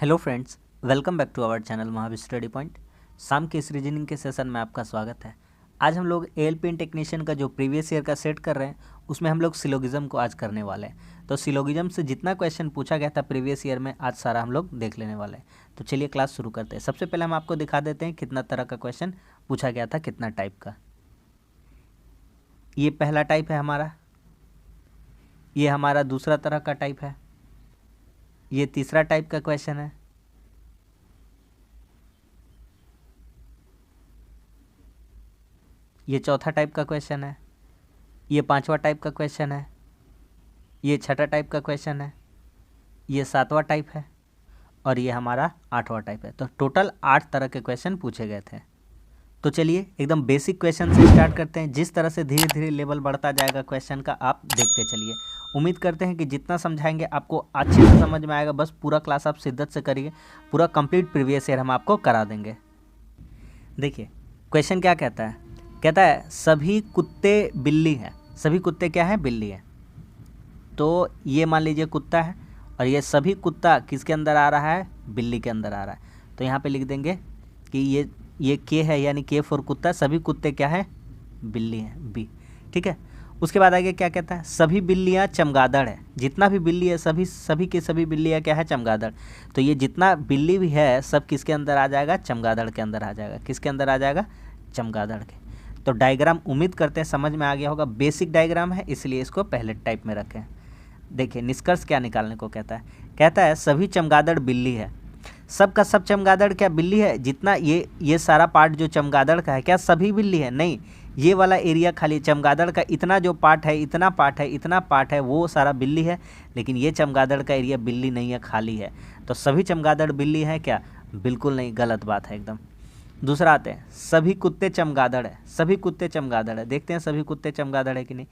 Hello friends, welcome back to our channel Mahavir study point. शाम के इस रीजनिंग के सेशन में आपका स्वागत है। आज हम लोग एएलपी इन टेक्नीशियन का जो प्रीवियस ईयर का सेट कर रहे हैं उसमें हम लोग सिलोगिज्म को आज करने वाले हैं। तो सिलोगिज्म से जितना क्वेश्चन पूछा गया था प्रीवियस ईयर में आज सारा हम लोग देख लेने वाले हैं। तो चलिए क्लास शुरू करते हैं। सबसे पहले हम आपको दिखा देते हैं कितना तरह का क्वेश्चन पूछा गया था, कितना टाइप का। ये पहला टाइप है हमारा, ये हमारा दूसरा तरह का टाइप है, ये तीसरा टाइप का क्वेश्चन है, ये चौथा टाइप का क्वेश्चन है, ये पांचवा टाइप का क्वेश्चन है, ये छठा टाइप का क्वेश्चन है, ये सातवां टाइप है और ये हमारा आठवां टाइप है। तो टोटल 8 तरह के क्वेश्चन पूछे गए थे। तो चलिए एकदम बेसिक क्वेश्चन से स्टार्ट करते हैं। जिस तरह से धीरे धीरे लेवल बढ़ता जाएगा क्वेश्चन का आप देखते चलिए। उम्मीद करते हैं कि जितना समझाएंगे आपको अच्छे से समझ में आएगा। बस पूरा क्लास आप शिद्दत से करिए, पूरा कंप्लीट प्रीवियस ईयर हम आपको करा देंगे। देखिए क्वेश्चन क्या कहता है, कहता है सभी कुत्ते बिल्ली हैं। सभी कुत्ते क्या हैं? बिल्ली है। तो ये मान लीजिए कुत्ता है और ये सभी कुत्ता किसके अंदर आ रहा है? बिल्ली के अंदर आ रहा है। तो यहाँ पे लिख देंगे कि ये के है, यानी के फॉर कुत्ता। सभी कुत्ते क्या है? बिल्ली हैं, बी। ठीक है। उसके बाद आगे क्या कहता है? सभी बिल्लियाँ चमगादड़ है। जितना भी बिल्ली है सभी के सभी बिल्लियाँ क्या है? चमगादड़। तो ये जितना बिल्ली भी है सब किसके अंदर आ जाएगा? चमगादड़ के अंदर आ जाएगा। किसके अंदर आ जाएगा? चमगादड़ के। तो डायग्राम उम्मीद करते हैं समझ में आ गया होगा। बेसिक डायग्राम है इसलिए इसको पहले टाइप में रखें। देखिए निष्कर्ष क्या निकालने को कहता है, कहता है सभी चमगादड़ बिल्ली है। सब का सब चमगादड़ क्या बिल्ली है? जितना ये सारा पार्ट जो चमगादड़ का है क्या सभी बिल्ली है? नहीं, ये वाला एरिया खाली चमगादड़ का। इतना जो पार्ट है, इतना पार्ट है, इतना पार्ट है, वो सारा बिल्ली है। लेकिन ये चमगादड़ का एरिया बिल्ली नहीं है, खाली है। तो सभी चमगादड़ बिल्ली है क्या? बिल्कुल नहीं, गलत बात है एकदम। दूसरा आते हैं सभी कुत्ते चमगादड़ है। सभी कुत्ते चमगादड़ है। देखते हैं सभी कुत्ते चमगादड़ है कि नहीं।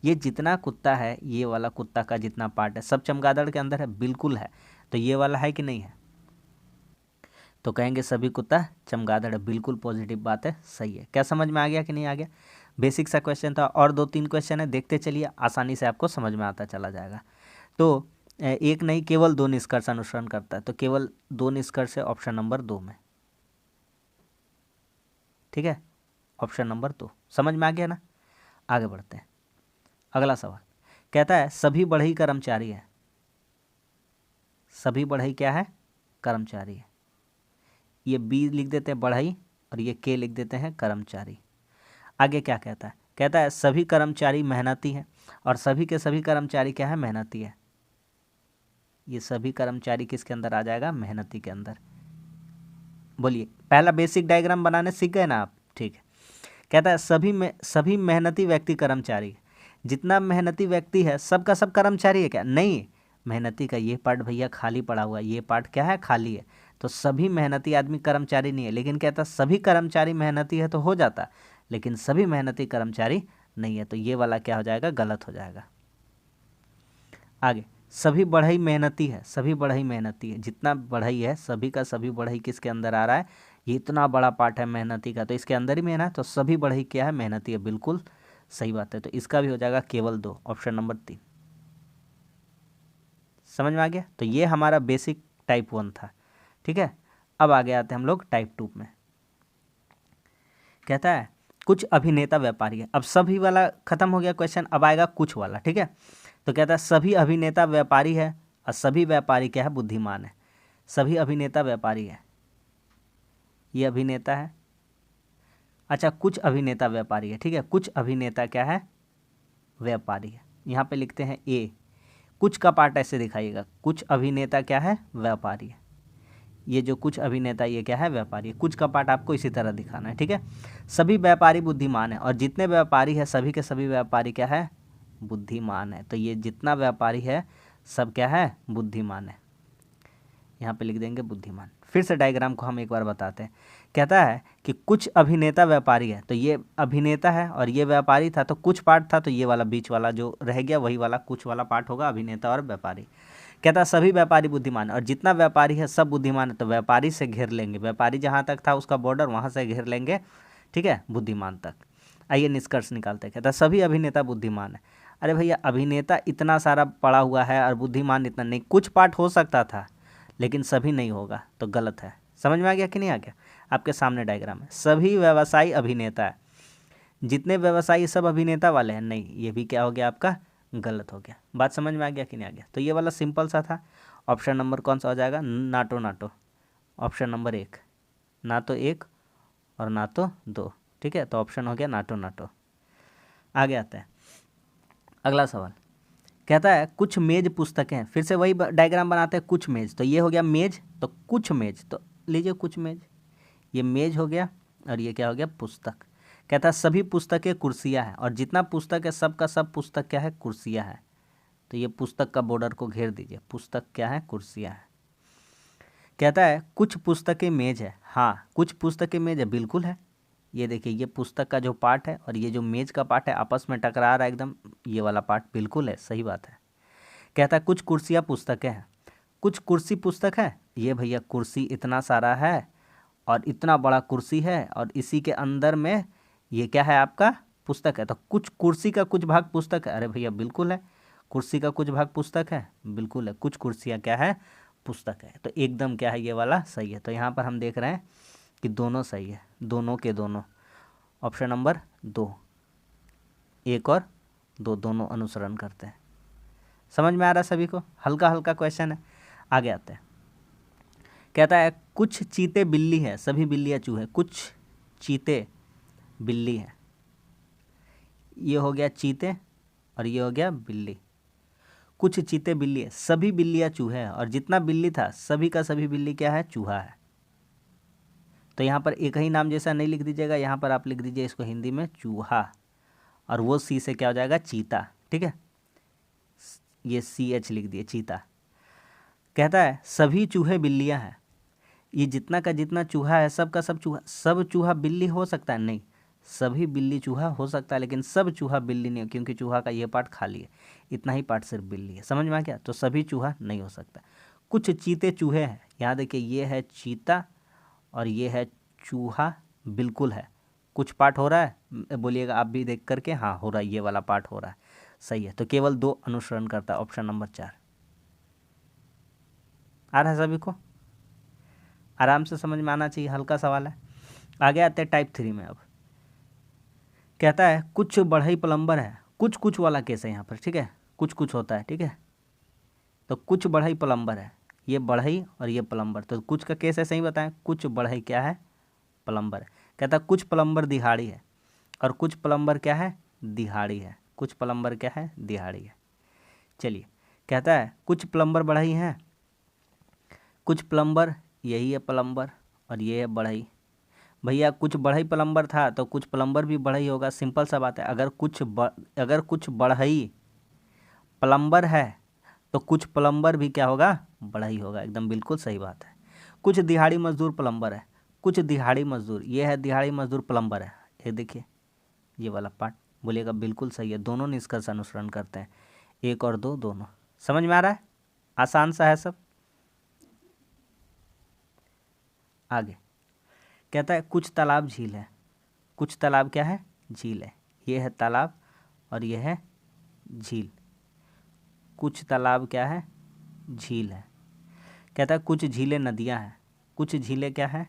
ये जितना कुत्ता है, ये वाला कुत्ता का जितना पार्ट है सब चमगादड़ के अंदर है, बिल्कुल है। तो ये वाला है कि नहीं है? तो कहेंगे सभी कुत्ता चमगादड़ है। बिल्कुल पॉजिटिव बात है, सही है। क्या समझ में आ गया कि नहीं आ गया? बेसिक सा क्वेश्चन था और 2-3 क्वेश्चन है, देखते चलिए, आसानी से आपको समझ में आता चला जाएगा। तो एक नहीं केवल 2 निष्कर्ष अनुसरण करता है। तो केवल 2 निष्कर्ष है ऑप्शन नंबर 2 में। ठीक है, ऑप्शन नंबर 2 समझ में आ गया ना। आगे बढ़ते हैं। अगला सवाल कहता है सभी बढ़ई कर्मचारी है। सभी बढ़ई क्या है? कर्मचारी है। ये बी लिख देते हैं बढ़ई और ये के लिख देते हैं कर्मचारी। आगे क्या कहता है? कहता है सभी कर्मचारी मेहनती हैं। और सभी के सभी कर्मचारी क्या है? मेहनती है। ये सभी कर्मचारी किसके अंदर आ जाएगा? मेहनती के अंदर। बोलिए, पहला बेसिक डायग्राम बनाने सीख गए ना आप? ठीक है। कहता है सभी मेहनती व्यक्ति कर्मचारी। जितना मेहनती व्यक्ति है सबका सब कर्मचारी है क्या? नहीं, मेहनती का ये पार्ट भैया खाली पड़ा हुआ है। ये पार्ट क्या है? खाली है। तो सभी मेहनती आदमी कर्मचारी नहीं है। लेकिन कहता सभी कर्मचारी मेहनती है तो हो जाता, लेकिन सभी मेहनती कर्मचारी नहीं है। तो ये वाला क्या हो जाएगा? गलत हो जाएगा। आगे सभी बढ़ई मेहनती है। सभी बढ़ई मेहनती है। जितना बढ़ई है सभी का सभी बढ़ई किसके अंदर आ रहा है? ये इतना बड़ा पार्ट है मेहनती का, तो इसके अंदर ही मेहनत। तो सभी बढ़ई क्या है? मेहनती है। बिल्कुल सही बात है। तो इसका भी हो जाएगा केवल 2, ऑप्शन नंबर 3। समझ में आ गया? तो ये हमारा बेसिक टाइप 1 था। ठीक है। अब आगे आते हैं हम लोग टाइप 2 में। कहता है कुछ अभिनेता व्यापारी है। अब सभी वाला खत्म हो गया क्वेश्चन, अब आएगा कुछ वाला। ठीक है। तो कहता है सभी अभिनेता व्यापारी है और सभी व्यापारी क्या है? बुद्धिमान है। सभी अभिनेता व्यापारी है। ये अभिनेता है। अच्छा, कुछ अभिनेता व्यापारी है। ठीक है, कुछ अभिनेता क्या है? व्यापारी है। यहाँ पे लिखते हैं ए। कुछ का पार्ट ऐसे दिखाइएगा, कुछ अभिनेता क्या है? व्यापारी है। ये जो कुछ अभिनेता ये क्या है? व्यापारी है। कुछ का पार्ट आपको इसी तरह दिखाना है। ठीक है। सभी व्यापारी बुद्धिमान है और जितने व्यापारी है सभी के सभी व्यापारी क्या है? बुद्धिमान है। तो ये जितना व्यापारी है सब क्या है? बुद्धिमान है। यहाँ पे लिख देंगे बुद्धिमान। फिर से डायग्राम को हम एक बार बताते हैं। कहता है कि कुछ अभिनेता व्यापारी है। तो ये अभिनेता है और ये व्यापारी था, तो कुछ पार्ट था, तो ये वाला बीच वाला जो रह गया वही वाला कुछ वाला पार्ट होगा, अभिनेता और व्यापारी। कहता है सभी व्यापारी बुद्धिमान है और जितना व्यापारी है सब बुद्धिमान है। तो व्यापारी से घेर लेंगे, व्यापारी जहाँ तक था उसका बॉर्डर वहाँ से घेर लेंगे। ठीक है, बुद्धिमान तक। आइए निष्कर्ष निकालते हैं। कहता है सभी अभिनेता बुद्धिमान है। अरे भैया, अभिनेता इतना सारा पड़ा हुआ है और बुद्धिमान इतना नहीं। कुछ पार्ट हो सकता था लेकिन सभी नहीं होगा तो गलत है। समझ में आ गया कि नहीं आ गया? आपके सामने डायग्राम है, सभी व्यवसायी अभिनेता है, जितने व्यवसायी सब अभिनेता वाले हैं, नहीं, ये भी क्या हो गया आपका? गलत हो गया। बात समझ में आ गया कि नहीं आ गया? तो ये वाला सिंपल सा था। ऑप्शन नंबर कौन सा हो जाएगा? नाटो नाटो, ऑप्शन नंबर 1, ना तो 1 और ना तो 2, ठीक है, तो ऑप्शन हो गया नाटो नाटो। आगे आते हैं, अगला सवाल कहता है कुछ मेज पुस्तकें, फिर से वही डायग्राम बनाते हैं, कुछ मेज, तो ये हो गया मेज, तो कुछ मेज, तो लीजिए कुछ मेज, ये मेज हो गया और ये क्या हो गया? पुस्तक। कहता है सभी पुस्तकें कुर्सियाँ हैं, और जितना पुस्तक है सब का सब पुस्तक क्या है? कुर्सियाँ है। तो ये पुस्तक का बॉर्डर को घेर दीजिए, पुस्तक क्या है? कुर्सियाँ है। कहता है कुछ पुस्तकें मेज है, हाँ कुछ पुस्तकें मेज है, बिल्कुल है। ये देखिए, ये पुस्तक का जो पार्ट है और ये जो मेज का पार्ट है आपस में टकरा रहा है एकदम, ये वाला पार्ट बिल्कुल है, सही बात है। कहता है कुछ कुर्सियाँ पुस्तकें हैं, कुछ कुर्सी पुस्तक है, ये भैया कुर्सी इतना सारा है और इतना बड़ा कुर्सी है और इसी के अंदर में ये क्या है? आपका पुस्तक है। तो कुछ कुर्सी का कुछ भाग पुस्तक है, अरे भैया बिल्कुल है, कुर्सी का कुछ भाग पुस्तक है, बिल्कुल है, कुछ कुर्सियाँ क्या है? पुस्तक है। तो एकदम क्या है? ये वाला सही है। तो यहाँ पर हम देख रहे हैं कि दोनों सही है, दोनों के दोनों, ऑप्शन नंबर 2, 1 और 2 दोनों अनुसरण करते हैं। समझ में आ रहा है सभी को? हल्का हल्का क्वेश्चन है। आगे आते हैं, कहता है कुछ चीते बिल्ली है, सभी बिल्लियाँ चूहे, कुछ चीते बिल्ली है, ये हो गया चीते और ये हो गया बिल्ली। कुछ चीते बिल्ली है, सभी बिल्लियाँ चूहे हैं, और जितना बिल्ली था सभी का सभी बिल्ली क्या है? चूहा है। तो यहाँ पर एक ही नाम जैसा नहीं लिख दीजिएगा, यहाँ पर आप लिख दीजिए इसको हिंदी में चूहा, और वो सी से क्या हो जाएगा? चीता, ठीक है, ये CH लिख दिए, चीता। कहता है सभी चूहे बिल्लियाँ हैं, ये जितना का जितना चूहा है सब का सब चूहा, सब चूहा बिल्ली हो सकता है? नहीं, सभी बिल्ली चूहा हो सकता है लेकिन सब चूहा बिल्ली नहीं, क्योंकि चूहा का ये पार्ट खाली है, इतना ही पार्ट सिर्फ बिल्ली है। समझ में आ गया? तो सभी चूहा नहीं हो सकता। कुछ चीते चूहे हैं, यहाँ देखिए ये है चीता और ये है चूहा, बिल्कुल है। कुछ पार्ट हो रहा है, बोलिएगा आप भी देख करके, हाँ हो रहा है, ये वाला पार्ट हो रहा है, सही है। तो केवल 2 अनुसरण करता है, ऑप्शन नंबर 4। आ रहा है सभी को? आराम से समझ में आना चाहिए, हल्का सवाल है। आगे आते हैं टाइप 3 में। अब कहता है कुछ बढ़ई प्लम्बर है, कुछ कुछ वाला केस है यहाँ पर, ठीक है, कुछ कुछ होता है, ठीक है, तो कुछ बढ़ई प्लम्बर है, ये बढ़ई और ये प्लम्बर, तो कुछ का केस ऐसे ही बताएं, कुछ बढ़ई क्या है? प्लम्बर है। कहता है कुछ प्लम्बर दिहाड़ी है, और कुछ प्लम्बर क्या है? दिहाड़ी है, कुछ प्लम्बर क्या है? दिहाड़ी है। चलिए, कहता है कुछ प्लम्बर बढ़ई हैं, कुछ प्लम्बर, यही है प्लम्बर और ये है बढ़ई। भैया कुछ बढ़ई प्लम्बर था तो कुछ प्लम्बर भी बढ़ई होगा, सिंपल सा बात है। अगर कुछ बढ़ई प्लम्बर है तो कुछ प्लम्बर भी क्या होगा? बढ़ई होगा, एकदम बिल्कुल सही बात है। कुछ दिहाड़ी मजदूर प्लम्बर है, कुछ दिहाड़ी मजदूर, ये है दिहाड़ी मजदूर प्लम्बर है, ये देखिए ये वाला पार्ट, बोलिएगा बिल्कुल सही है, दोनों निष्कर्ष अनुसरण करते हैं, 1 और 2 दोनों। समझ में आ रहा है? आसान सा है सब। आगे कहता है कुछ तालाब झील है, कुछ तालाब क्या है? झील है, ये है तालाब और ये है झील, कुछ तालाब क्या है? झील है। कहता है कुछ झीलें नदियाँ हैं, कुछ झीलें क्या है?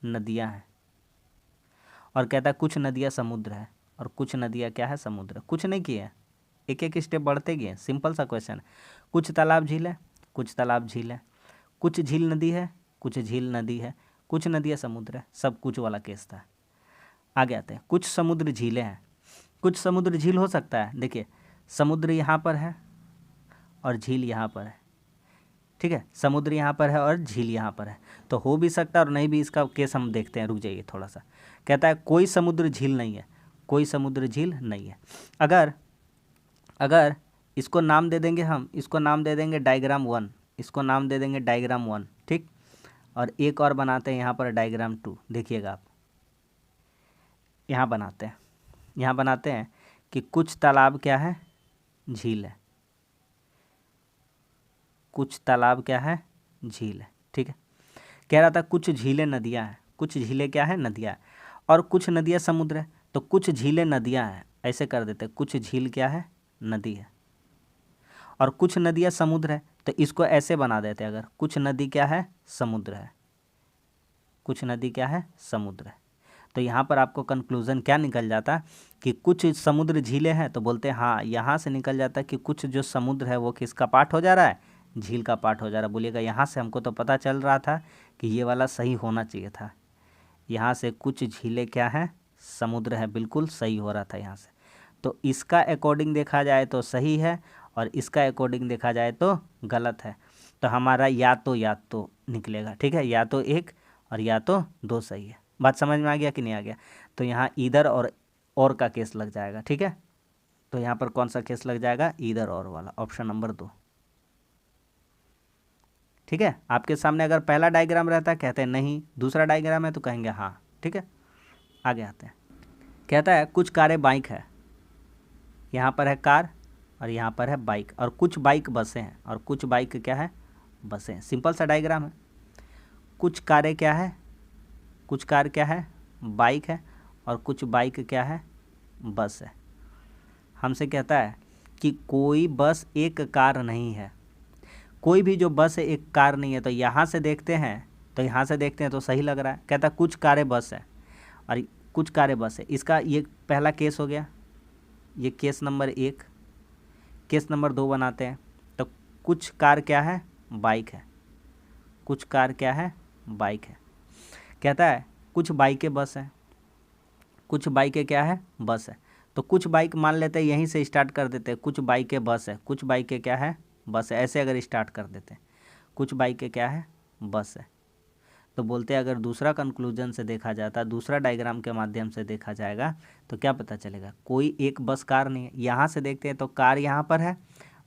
नदियाँ हैं। और कहता है कुछ नदियाँ समुद्र है, और कुछ नदियाँ क्या है? समुद्र। कुछ नहीं किए, एक एक स्टेप बढ़ते गए, सिंपल सा क्वेश्चन है। कुछ तालाब झील है, कुछ तालाब झील है, कुछ झील नदी है, कुछ झील नदी है, कुछ नदियाँ समुद्र है, सब कुछ वाला केस था। आगे आते हैं, कुछ समुद्र झीलें हैं, कुछ समुद्र झील हो सकता है, देखिए समुद्र यहाँ पर है और झील यहाँ पर है, ठीक है, समुद्र यहाँ पर है और झील यहाँ पर है, तो हो भी सकता है और नहीं भी, इसका केस हम देखते हैं, रुक जाइए थोड़ा सा। कहता है कोई समुद्र झील नहीं है, कोई समुद्र झील नहीं है। अगर इसको नाम दे देंगे, हम इसको नाम दे देंगे डायग्राम 1, इसको नाम दे देंगे डायग्राम 1, ठीक, और एक और बनाते हैं यहाँ पर डायग्राम 2, देखिएगा आप, यहाँ बनाते हैं कि कुछ तालाब क्या है? झील है, कुछ तालाब क्या है? झील है, ठीक है। कह रहा था कुछ झीलें नदियाँ हैं, कुछ झीलें क्या है? नदियाँ है, और कुछ नदियाँ समुद्र है, तो कुछ झीलें नदियाँ हैं, ऐसे कर देते हैं, कुछ झील क्या है? नदी है, और कुछ नदियाँ समुद्र है, तो इसको ऐसे बना देते अगर कुछ नदी क्या है, समुद्र है, कुछ नदी क्या है, समुद्र है। तो यहाँ पर आपको कंक्लूज़न क्या निकल जाता कि कुछ समुद्र झीलें हैं, तो बोलते हैं हाँ, यहाँ से निकल जाता कि कुछ जो समुद्र है वो किसका पार्ट हो जा रहा है, झील का पार्ट हो जा रहा है। बोलिएगा यहाँ से हमको तो पता चल रहा था कि ये वाला सही होना चाहिए था, यहाँ से कुछ झीलें क्या हैं, समुद्र है, बिल्कुल सही हो रहा था यहाँ से। तो इसका अकॉर्डिंग देखा जाए तो सही है और इसका अकॉर्डिंग देखा जाए तो गलत है। तो हमारा या तो निकलेगा, ठीक है, या तो एक और या तो दो सही है। बात समझ में आ गया कि नहीं आ गया? तो यहाँ ईदर और का केस लग जाएगा, ठीक है। तो यहाँ पर कौन सा केस लग जाएगा, ईदर और वाला, ऑप्शन नंबर 2, ठीक है। आपके सामने अगर पहला डायग्राम रहता है कहते हैं नहीं, दूसरा डायग्राम है तो कहेंगे हाँ, ठीक है। आगे आते हैं, कहता है कुछ कारें बाइक है, यहाँ पर है कार और यहाँ पर है बाइक, और कुछ बाइक बसें हैं और कुछ बाइक क्या है, बसें हैं। सिंपल सा डायग्राम है। कुछ कारें क्या है, कुछ कार क्या है, बाइक है, और कुछ बाइक क्या है, बस है। हमसे कहता है कि कोई बस एक कार नहीं है, कोई भी जो बस है एक कार नहीं है। तो यहाँ से देखते हैं, तो यहाँ से देखते हैं तो सही लग रहा है। कहता है कुछ कारें बस है और कुछ कारें बस है, इसका ये पहला केस हो गया, ये केस नंबर 1। केस नंबर 2 बनाते हैं, तो कुछ कार क्या है, बाइक है, कुछ कार क्या है, बाइक है। कहता है कुछ बाइकें बस है, कुछ बाइकें क्या है, बस है। तो कुछ बाइक मान लेते हैं, यहीं से स्टार्ट कर देते हैं, कुछ बाइकें बस है, कुछ बाइकें क्या है, बस है। ऐसे अगर स्टार्ट कर देते हैं, कुछ बाइकें क्या है, बस है, तो बोलते हैं अगर दूसरा कंक्लूजन से देखा जाता, दूसरा डायग्राम के माध्यम से देखा जाएगा तो क्या पता चलेगा, कोई एक बस कार नहीं है। यहाँ से देखते हैं तो कार यहाँ पर है,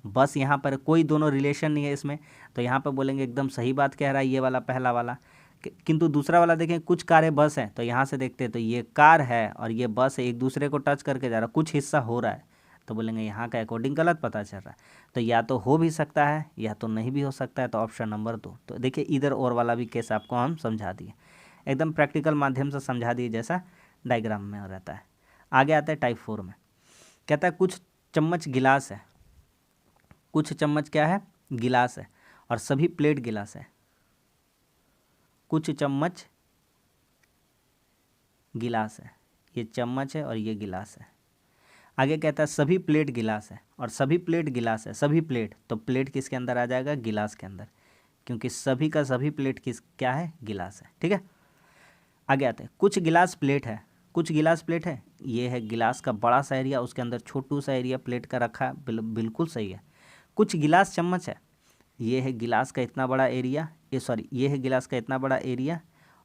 बस यहाँ पर, कोई दोनों रिलेशन नहीं है इसमें। तो यहाँ पर बोलेंगे एकदम सही बात कह रहा है ये वाला, पहला वाला। किंतु दूसरा वाला देखें, कुछ कारें बस हैं, तो यहाँ से देखते हैं तो ये कार है और ये बस है, एक दूसरे को टच करके जा रहा है, कुछ हिस्सा हो रहा है, तो बोलेंगे यहाँ का अकॉर्डिंग गलत पता चल रहा है। तो या तो हो भी सकता है या तो नहीं भी हो सकता है, तो ऑप्शन नंबर 2। तो देखिए इधर और वाला भी केस आपको हम समझा दिए, एकदम प्रैक्टिकल माध्यम से समझा दिए जैसा डायग्राम में रहता है। आगे आते हैं टाइप 4 में। कहता है कुछ चम्मच गिलास है, कुछ चम्मच क्या है, गिलास है, और सभी प्लेट गिलास है। कुछ चम्मच गिलास है, ये चम्मच है और ये गिलास है। आगे कहता है सभी प्लेट गिलास है, और सभी प्लेट गिलास है, सभी प्लेट, तो प्लेट किसके अंदर आ जाएगा, गिलास के अंदर, क्योंकि सभी का सभी प्लेट किस क्या है, गिलास है, ठीक है। आगे आते हैं कुछ गिलास प्लेट है, कुछ गिलास प्लेट है, ये है गिलास का बड़ा सा एरिया, उसके अंदर छोटू सा एरिया प्लेट का रखा है, बिल्कुल सही है। कुछ गिलास चम्मच है, ये है गिलास का इतना बड़ा एरिया, ये है गिलास का इतना बड़ा एरिया,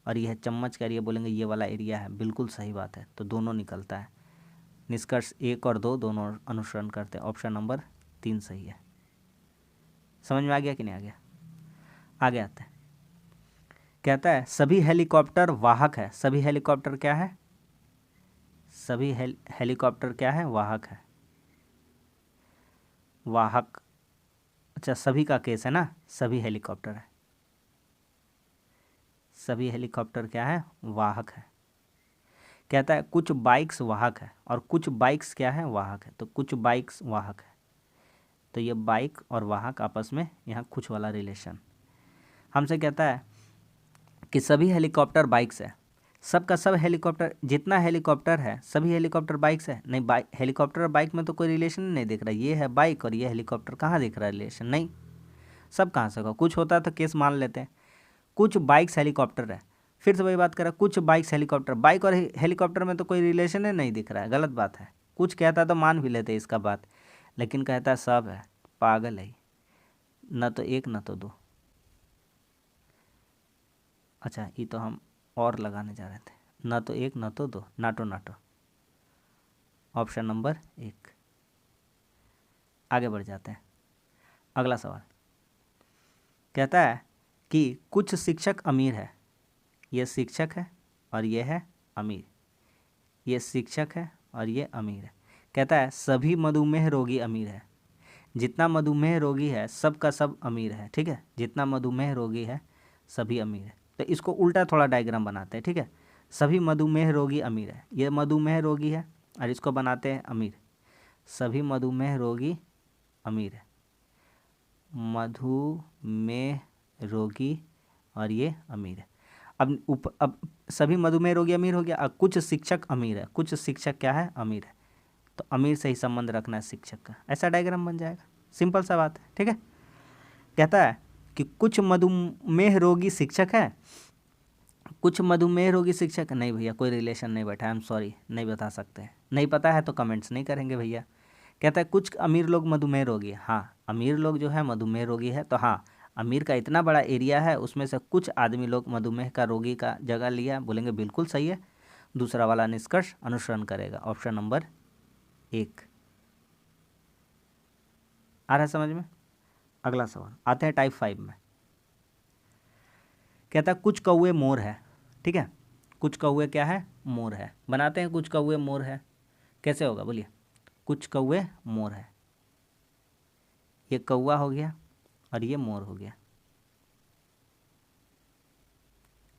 और ये है चम्मच का एरिया, बोलेंगे ये वाला एरिया है, बिल्कुल सही बात है। तो दोनों निकलता है, निष्कर्ष 1 और 2 दोनों अनुसरण करते हैं, ऑप्शन नंबर 3 सही है। समझ में आ गया कि नहीं आ गया? आगे आते हैं, कहता है सभी हेलीकॉप्टर वाहक है, सभी हेलीकॉप्टर क्या है, सभी हेलीकॉप्टर क्या है, वाहक है, वाहक। अच्छा सभी का केस है ना, सभी हेलीकॉप्टर है, सभी हेलीकॉप्टर क्या है, वाहक है। कहता है कुछ बाइक्स वाहक है और कुछ बाइक्स क्या है, वाहक है। तो कुछ बाइक्स वाहक है, तो ये बाइक और वाहक आपस में यहाँ कुछ वाला रिलेशन। हमसे कहता है कि सभी हेलीकॉप्टर बाइक्स है, सबका सब हेलीकॉप्टर, जितना हेलीकॉप्टर है सभी हेलीकॉप्टर बाइक्स है। नहीं, बाइक हेलीकॉप्टर और बाइक में तो कोई रिलेशन नहीं दिख रहा, ये है बाइक और ये हेलीकॉप्टर, कहाँ दिख रहा है रिलेशन, नहीं। सब कहाँ से होगा, कुछ होता तो केस मान लेते हैं। कुछ बाइक्स हेलीकॉप्टर है, फिर से वही बात करा, कुछ बाइक्स हेलीकॉप्टर, बाइक और हेलीकॉप्टर में तो कोई रिलेशन है नहीं दिख रहा है, गलत बात है। कुछ कहता तो मान भी लेते इसका बात, लेकिन कहता है सब है, पागल है, न तो एक न तो दो। अच्छा ये तो हम और लगाने जा रहे थे, न तो एक न तो दो, नाटो नाटो, ऑप्शन नंबर 1। आगे बढ़ जाते हैं, अगला सवाल कहता है कि कुछ शिक्षक अमीर है, ये शिक्षक है और ये है अमीर, ये शिक्षक है और ये अमीर है। कहता है सभी मधुमेह रोगी अमीर है, जितना मधुमेह रोगी है सब का सब अमीर है, ठीक है, जितना मधुमेह रोगी है सभी अमीर है। तो इसको उल्टा थोड़ा डायग्राम बनाते हैं, ठीक है। सभी मधुमेह रोगी अमीर है, ये मधुमेह रोगी है और इसको बनाते हैं अमीर, सभी मधुमेह रोगी अमीर है। मधुमेह रोगी और ये अमीर है। अब सभी मधुमेह रोगी अमीर हो गया। अब कुछ शिक्षक अमीर है, कुछ शिक्षक क्या है, अमीर है, तो अमीर से ही संबंध रखना है शिक्षक का, ऐसा डायग्राम बन जाएगा। सिंपल सा बात है, ठीक है। कहता है कि कुछ मधुमेह रोगी शिक्षक है, कुछ मधुमेह रोगी शिक्षक नहीं भैया, कोई रिलेशन नहीं बैठा, आई एम सॉरी, नहीं बता सकते हैं, नहीं पता है तो कमेंट्स नहीं करेंगे भैया। कहता है कुछ अमीर लोग मधुमेह रोगी है, हाँ अमीर लोग जो है मधुमेह रोगी है, तो हाँ अमीर का इतना बड़ा एरिया है, उसमें से कुछ आदमी लोग मधुमेह का रोगी का जगह लिया, बोलेंगे बिल्कुल सही है। दूसरा वाला निष्कर्ष अनुसरण करेगा, ऑप्शन नंबर 1 आ रहा है समझ में। अगला सवाल आते हैं टाइप 5 में। कहता है कुछ कौवे मोर है, ठीक है, कुछ कौवे क्या है, मोर है। बनाते हैं कुछ कौवे मोर है, कैसे होगा बोलिए। कुछ कौवे मोर है, ये कौवा हो गया और ये मोर हो गया,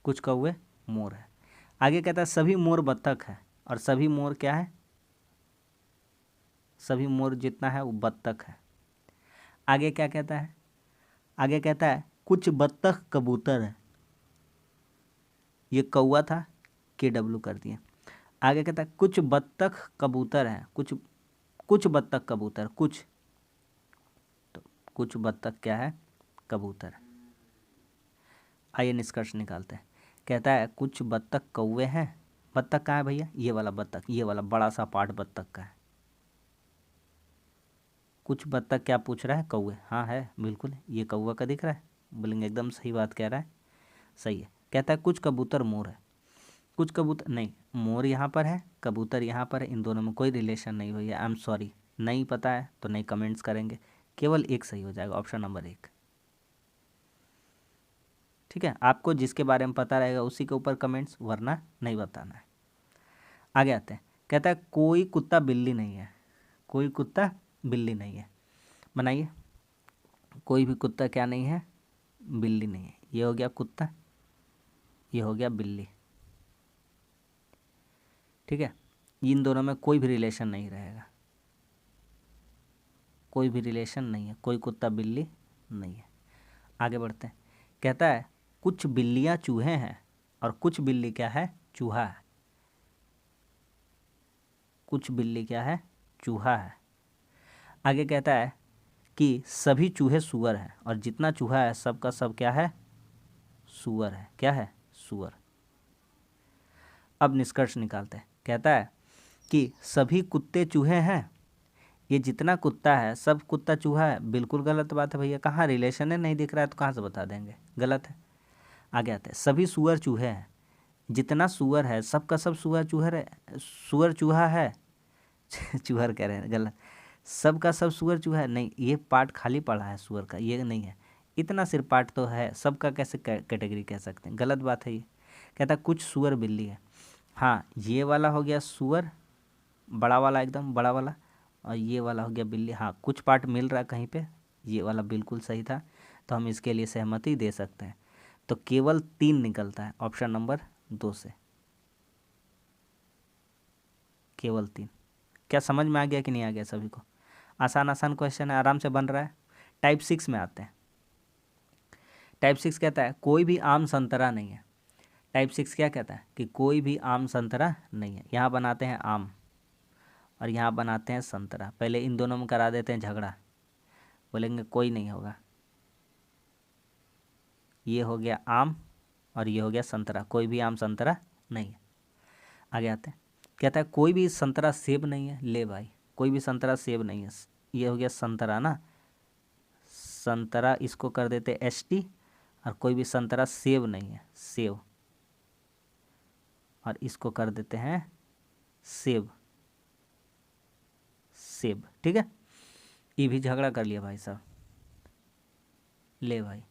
कुछ कौवे मोर है। आगे कहता है सभी मोर बत्तख है, और सभी मोर क्या है, सभी मोर जितना है वो बत्तख है। आगे क्या कहता है, आगे कहता है कुछ बत्तख कबूतर है, ये कौवा था, KW कर दिया। आगे कहता है कुछ बत्तख कबूतर है, कुछ बत्तख कबूतर, कुछ, तो कुछ बत्तख क्या है, कबूतर। आइए निष्कर्ष निकालते हैं। कहता है कुछ बत्तख कौवे हैं, बत्तख कहाँ है भैया, ये वाला बत्तख, ये वाला बड़ा सा पार्ट बत्तख का है। कुछ बत्तख क्या पूछ रहा है, कौवे, हाँ है बिल्कुल, ये कौवा का दिख रहा है, बोलेंगे एकदम सही बात कह रहा है, सही है। कहता है कुछ कबूतर मोर है, कुछ कबूतर नहीं, मोर यहाँ पर है, कबूतर यहाँ पर है, इन दोनों में कोई रिलेशन नहीं हुई है, आई एम सॉरी, नहीं पता है तो नहीं कमेंट्स करेंगे, केवल एक सही हो जाएगा, ऑप्शन नंबर 1, ठीक है। आपको जिसके बारे में पता रहेगा उसी के ऊपर कमेंट्स, वरना नहीं बताना है। आगे आते हैं। कहता है कोई कुत्ता बिल्ली नहीं है, कोई कुत्ता बिल्ली नहीं है। बनाइए, कोई भी कुत्ता क्या नहीं है, बिल्ली नहीं है। ये हो गया कुत्ता, ये हो गया बिल्ली, ठीक है। इन दोनों में कोई भी रिलेशन नहीं रहेगा, कोई भी रिलेशन नहीं है, कोई कुत्ता बिल्ली नहीं है। आगे बढ़ते हैं। कहता है कुछ बिल्लियाँ चूहे हैं, और कुछ बिल्ली क्या है, चूहा है, कुछ बिल्ली क्या है, चूहा है। आगे कहता है कि सभी चूहे सूअर हैं, और जितना चूहा है सबका सब क्या है, सूअर है, क्या है, सूअर। अब निष्कर्ष निकालते हैं। कहता है कि सभी कुत्ते चूहे हैं, ये जितना कुत्ता है सब कुत्ता चूहा है, बिल्कुल गलत बात है भैया, कहाँ रिलेशन है, नहीं दिख रहा है तो कहाँ से बता देंगे, गलत है। आगे आते हैं। सभी सूअर चूहे हैं, जितना सूअर है सबका सब सूअर चूहर है, सूअर चूहा है चूहर कह रहे हैं, गलत, सबका सब सूअर चूहा है, नहीं, ये पार्ट खाली पड़ा है सूअर का, ये नहीं है, इतना सिर्फ पार्ट तो है, सबका कैसे कैटेगरी कह सकते हैं, गलत बात है ये। कहता कुछ सूअर बिल्ली है, हाँ ये वाला हो गया सूअर, बड़ा वाला एकदम बड़ा वाला, और ये वाला हो गया बिल्ली, हाँ कुछ पार्ट मिल रहा है कहीं पे, ये वाला बिल्कुल सही था, तो हम इसके लिए सहमति दे सकते हैं। तो केवल 3 निकलता है, ऑप्शन नंबर 2 से, केवल 3। क्या समझ में आ गया कि नहीं आ गया सभी को। आसान आसान क्वेश्चन है, आराम से बन रहा है। टाइप 6 में आते हैं। टाइप 6 कहता है कोई भी आम संतरा नहीं है। टाइप 6 क्या कहता है कि कोई भी आम संतरा नहीं है। यहाँ बनाते हैं आम और यहाँ बनाते हैं संतरा, पहले इन दोनों में करा देते हैं झगड़ा, बोलेंगे कोई नहीं होगा। ये हो गया आम और ये हो गया संतरा, कोई भी आम संतरा नहीं है। आगे आते हैं। कहता है कोई भी संतरा सेब नहीं है। ले भाई, कोई भी संतरा सेब नहीं है, ये हो गया संतरा ना, संतरा इसको कर देते ST, और कोई भी संतरा सेब नहीं है, सेब, और इसको कर देते हैं सेब, सेब, ठीक है। ये भी झगड़ा कर लिया भाई साहब, ले भाई।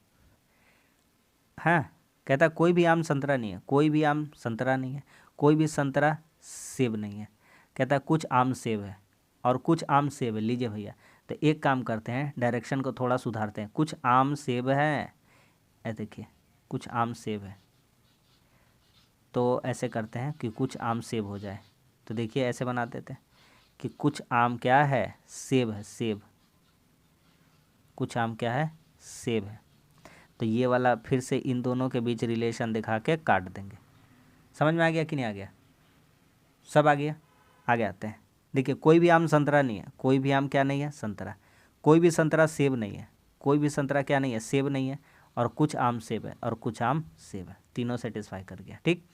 हाँ, कहता कोई भी आम संतरा नहीं है, कोई भी आम संतरा नहीं है, कोई भी संतरा सेब नहीं है। कहता कुछ आम सेब है और कुछ आम सेब है। लीजिए भैया, तो एक काम करते हैं, डायरेक्शन को थोड़ा सुधारते हैं। कुछ आम सेब है, ऐ देखिए कुछ आम सेब है, तो ऐसे करते हैं कि कुछ आम सेब हो जाए। तो देखिए ऐसे बना देते हैं कि कुछ आम क्या है, सेब है, सेब, कुछ आम क्या है, सेब है। तो ये वाला फिर से इन दोनों के बीच रिलेशन दिखा के काट देंगे। समझ में आ गया कि नहीं आ गया? सब आ गया? आगे आते हैं। देखिए कोई भी आम संतरा नहीं है, कोई भी आम क्या नहीं है, संतरा। कोई भी संतरा सेब नहीं है, कोई भी संतरा क्या नहीं है, सेब नहीं है। और कुछ आम सेब है और कुछ आम सेब है, तीनों सेटिस्फाई कर गया। ठीक,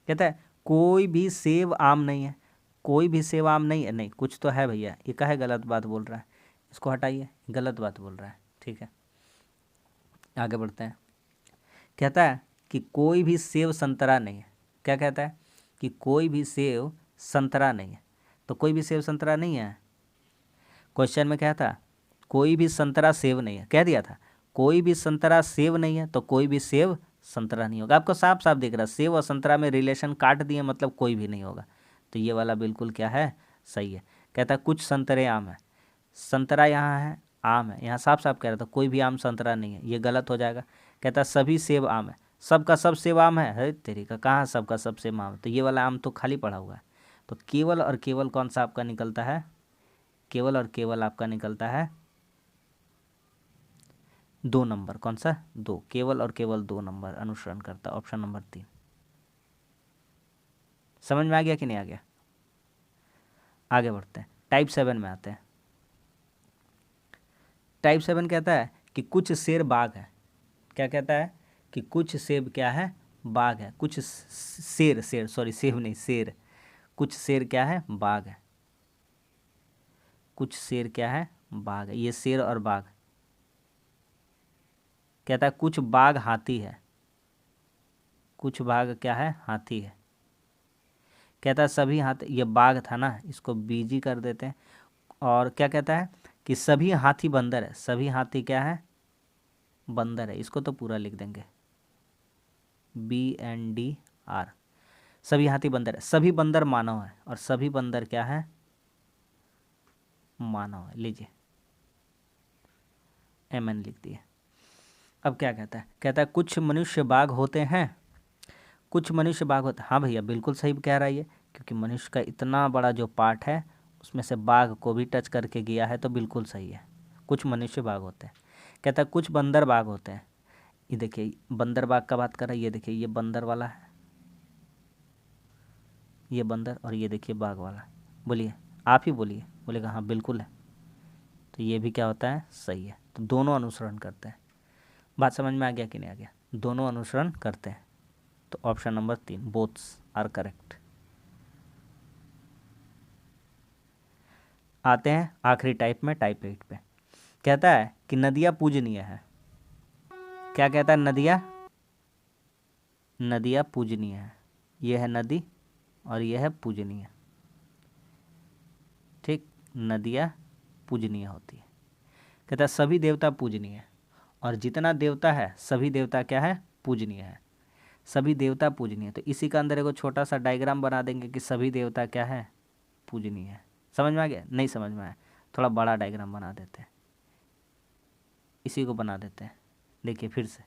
कहता है कोई भी सेब आम नहीं है, कोई भी सेब आम नहीं है। नहीं, कुछ तो है भैया, ये काहे गलत बात बोल रहा है, इसको हटाइए, गलत बात बोल रहा है। ठीक है, आगे बढ़ते हैं। कहता है कि कोई भी सेब संतरा नहीं है। क्या कहता है? कि कोई भी सेब संतरा नहीं है। तो कोई भी सेब संतरा नहीं है। क्वेश्चन में क्या था? कोई भी संतरा सेब नहीं है, कह दिया था। कोई भी संतरा सेब नहीं है तो कोई भी सेब संतरा नहीं होगा। आपको साफ साफ दिख रहा है, सेब और संतरा में रिलेशन काट दिए, मतलब कोई भी नहीं होगा। तो ये वाला बिल्कुल क्या है, सही है। कहता है कुछ संतरे आम है, संतरा यहाँ है, आम है, यहाँ साफ साफ कह रहा था कोई भी आम संतरा नहीं है, ये गलत हो जाएगा। कहता है सभी सेब आम है, सबका सब सेब आम है तेरी का, कहाँ सबका सब सेब आम है? तो ये वाला आम तो खाली पड़ा हुआ है। तो केवल और केवल कौन सा आपका निकलता है? केवल और केवल आपका निकलता है 2 नंबर। कौन सा? 2, केवल और केवल 2 नंबर अनुसरण करता, ऑप्शन नंबर 3। समझ में आ गया कि नहीं आ गया? आगे बढ़ते हैं, टाइप 7 में आते हैं। टाइप 7 कहता है कि कुछ शेर बाघ है। क्या कहता है? कि कुछ सेब क्या है, बाघ है। कुछ शेर, शेर सॉरी सेब नहीं, शेर। कुछ शेर क्या है, बाघ है। कुछ शेर क्या है, बाघ है। ये शेर और बाघ। कहता है कुछ बाघ हाथी है। कुछ बाघ क्या है, हाथी है। कहता है सभी हाथी, ये बाघ था ना, इसको बीजी कर देते हैं। और क्या कहता है कि सभी हाथी बंदर है। सभी हाथी क्या है, बंदर है। इसको तो पूरा लिख देंगे, BNDR। सभी हाथी बंदर है, सभी बंदर मानव है, और सभी बंदर क्या है, मानव है। लीजिए MN लिख दिए। अब क्या कहता है? कहता है कुछ मनुष्य बाघ होते हैं। कुछ मनुष्य बाघ होते हैं। हाँ भैया बिल्कुल सही कह रहा है ये, क्योंकि मनुष्य का इतना बड़ा जो पार्ट है उसमें से बाघ को भी टच करके गया है, तो बिल्कुल सही है। कुछ मनुष्य बाघ होते हैं। कहता है कुछ बंदर बाघ होते हैं। ये देखिए बंदर बाघ का बात कर रहा है, ये देखिए ये बंदर वाला है, ये बंदर, और ये देखिए बाघ वाला। बोलिए, आप ही बोलिए। बोलेगा हाँ बिल्कुल है। तो ये भी क्या होता है, सही है। तो दोनों अनुसरण करते हैं। बात समझ में आ गया कि नहीं आ गया? दोनों अनुसरण करते हैं। तो ऑप्शन नंबर 3, बोथ्स आर करेक्ट। आते हैं आखिरी टाइप में, टाइप 8 पे। कहता है कि नदियाँ पूजनीय है। क्या कहता है? नदियाँ पूजनीय है। ये है नदी और ये है पूजनीय। ठीक, नदियाँ पूजनीय होती है। कहता है सभी देवता पूजनीय है, और जितना देवता है सभी देवता क्या है, पूजनीय है। सभी देवता पूजनीय है, तो इसी का अंदर एक छोटा सा डायग्राम बना देंगे कि सभी देवता क्या है, पूजनीय है। समझ में आ गया? नहीं समझ में आया, थोड़ा बड़ा डायग्राम बना देते हैं, इसी को बना देते हैं। देखिए फिर से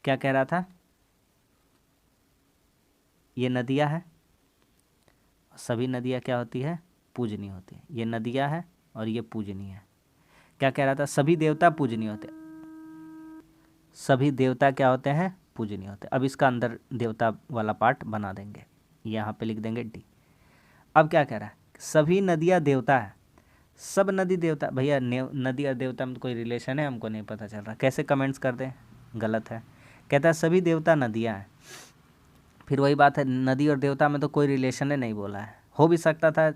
क्या कह रहा था, ये नदियाँ है, सभी नदियाँ क्या होती है, पूजनीय होती है। ये नदियाँ है और ये पूजनीय है। क्या कह रहा था? सभी देवता पूजनीय होते हैं। सभी देवता क्या होते हैं, पूजनीय होते हैं। अब इसका अंदर देवता वाला पार्ट बना देंगे, यहाँ पे लिख देंगे D। अब क्या कह रहा है? सभी नदियाँ देवता है। सब नदी देवता। भैया नदी और देवता में तो कोई रिलेशन है, हमको नहीं पता चल रहा, कैसे कमेंट्स कर दें, गलत है। कहता है सभी देवता नदियाँ हैं। फिर वही बात है, नदी और देवता में तो कोई रिलेशन है नहीं बोला है। हो भी सकता था,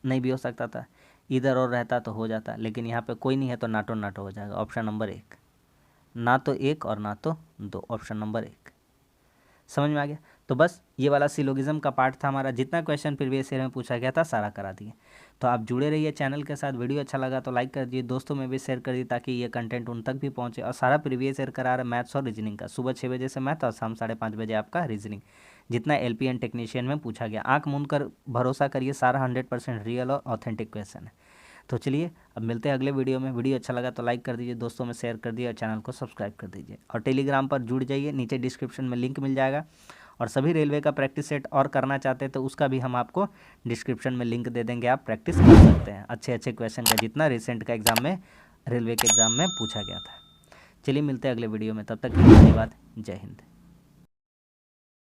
नहीं भी हो सकता था, इधर और रहता तो हो जाता, लेकिन यहाँ पे कोई नहीं है तो नाटो नाटो हो जाएगा। ऑप्शन नंबर 1, ना तो 1 और ना तो 2, ऑप्शन नंबर 1। समझ में आ गया? तो बस ये वाला सिलोगिज्म का पार्ट था हमारा। जितना क्वेश्चन प्रीवियस ईयर में पूछा गया था सारा करा दिए। तो आप जुड़े रहिए चैनल के साथ। वीडियो अच्छा लगा तो लाइक कर दीजिए, दोस्तों में भी शेयर कर दीजिए, ताकि ये कंटेंट उन तक भी पहुंचे। और सारा प्रीवियस ईयर करा रहा है मैथ्स और रीजनिंग का। सुबह 6 बजे से मैथ और शाम 5:30 बजे आपका रीजनिंग, जितना LP एंड टेक्नीशियन में पूछा गया। आँख मूंद कर भरोसा करिए, सारा 100% रियल और ऑथेंटिक क्वेश्चन है। तो चलिए अब मिलते हैं अगले वीडियो में। वीडियो अच्छा लगा तो लाइक कर दीजिए, दोस्तों में शेयर कर दीजिए, और चैनल को सब्सक्राइब कर दीजिए। और टेलीग्राम पर जुड़ जाइए, नीचे डिस्क्रिप्शन में लिंक मिल जाएगा। और सभी रेलवे का प्रैक्टिस सेट और करना चाहते हैं तो उसका भी हम आपको डिस्क्रिप्शन में लिंक दे देंगे, आप प्रैक्टिस कर सकते हैं अच्छे अच्छे क्वेश्चन का, जितना रिसेंट का एग्ज़ाम में रेलवे के एग्ज़ाम में पूछा गया था। चलिए मिलते हैं अगले वीडियो में, तब तक के लिए धन्यवाद। जय हिंद।